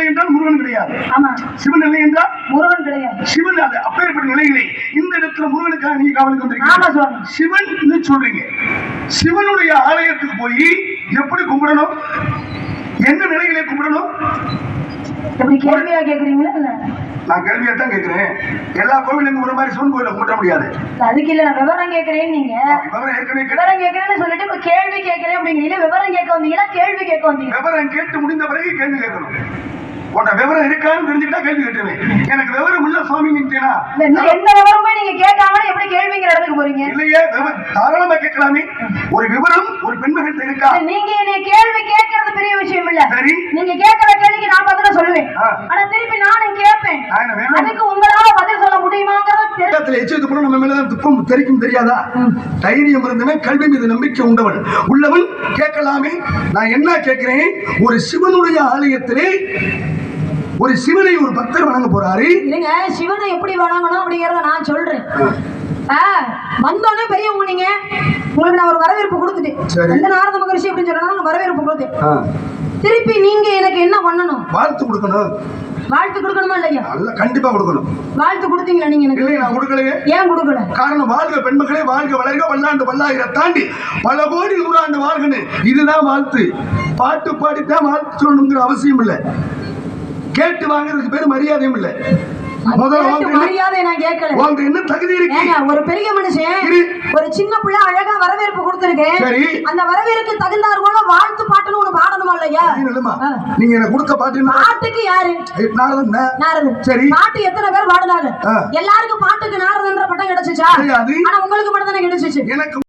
இல்லை என்றால் முருகன் கிடையாது. ஆமா. சிவன் இல்லை என்றால் முருகன் கிடையாது. சிவன் அது அப்பேற்பட்ட நிலையிலே இந்த இடத்துல முருகனுக்காக நீங்க கவனித்து வந்திருக்கீங்க. சிவன் சொல்றீங்க. சிவனுடைய ஆலயத்துக்கு போய் எப்படி கும்பிடணும், என்ன நிலையிலே கும்பிடணும்? எப்படி கேள்வியா கேக்குறீங்களா? இல்ல நான் கேள்வியா தான் கேட்கிறேன். எல்லா கோவிலும் ஒரு மாதிரி சிவன் கோயில கும்பிட முடியாது. அதுக்கு இல்ல, நான் விவரம் கேட்கிறேன். நீங்க விவரம் கேட்கிறேன்னு சொல்லிட்டு இப்ப கேள்வி கேட்கிறேன் அப்படிங்கிறீங்க. விவரம் கேட்க வந்தீங்களா கேள்வி கேட்க வந்தீங்க? விவரம் கேட்டு முடிந்த பிறகு கேள்வி கேட்கணும். உன்ன விவரம் இருக்கான்னு தெரிஞ்சுக்கிட்டா கேள்வி கேட்டுவேன். எனக்கு விவரம் இல்ல சுவாமிங்கன்னா எந்த விவரமே நீங்க கேட்காம எப்படி கேள்விங்கிற இடத்துக்கு போறீங்க? இல்லையே, தாராளமா கேட்கலாமே. ஒரு விவரம் ஒரு பெண்மகிட்ட இருக்கா? நீங்க என்னை கேள்வி கேட்கறது பெரிய விஷயம் இல்ல. சரி, நீங்க கேட்கிற கேள்விக்கு நான் பதில் சொல்லுவேன். ஆனா திருப்பி நானும் கேட்பேன். அதுக்கு உங்களால பதில் சொல்ல முடியுமாங்கிறது எச்சரித்து கூட நம்ம மேலதான் துப்பம் தெரிக்கும். தெரியாதா? தைரியம் இருந்தவன் கல்வி மீது நம்பிக்கை உண்டவன் உள்ளவன் கேட்கலாமே. நான் என்ன கேட்கிறேன், ஒரு சிவனுடைய ஆலயத்திலே ஒரு சிவனை ஒரு பக்தர் வணங்க போறாரு. இல்லைங்க, சிவனை எப்படி வணங்கணும் அப்படிங்கறத நான் சொல்றேன். வந்தோடனே பெரியவங்க நீங்க, உங்களுக்கு நான் ஒரு வரவேற்பு கொடுத்துட்டேன். எந்த நாரத மகரிஷி அப்படின்னு சொல்லணும் வரவேற்பு கொடுத்தேன். திருப்பி நீங்க எனக்கு என்ன பண்ணணும்? வாழ்த்து கொடுக்கணும். வாழ்த்து கொடுக்கணுமா இல்லையா? கண்டிப்பா கொடுக்கணும். வாழ்த்து கொடுத்தீங்களா நீங்க எனக்கு? நான் கொடுக்கலையே. ஏன் கொடுக்கல? காரணம், வாழ்க பெண்மக்களே, வாழ்க வளர்க, பல்லாண்டு பல்லாயிரம் தாண்டி பல கோடி நூறாண்டு வாழ்கன்னு இதுதான் வாழ்த்து. பாட்டு பாடித்தான் வாழ்த்து சொல்லணுங்கிற அவசியம் இல்லை. கேட்டு வாங்குறதுக்கு பேரு மரியாதையும் இல்லை. மரியாதை நான் கேட்கல. உங்க என்ன தகுதி இருக்கு? ஒரு பெரிய மனுஷன் ஒரு சின்ன பிள்ளை அழகா வரவேற்பு கொடுத்திருக்கேன். அந்த வரவேற்புக்கு தகுந்தார் போல வாழ்த்து பாட்டுன்னு ஒண்ணு பாடணுமா இல்லையா? நீங்க எனக்கு கொடுக்க பாட்டுக்கு யாரு? நாரதன். சரி, பாட்டு எத்தனை பேர் பாடுனாங்க? எல்லாருக்கும் பாட்டுக்கு நாரதன்ற பட்டம் கிடைச்சிச்சா? ஆனா உங்களுக்கு மட்டும் தானே கிடைச்சிச்சு. எனக்கு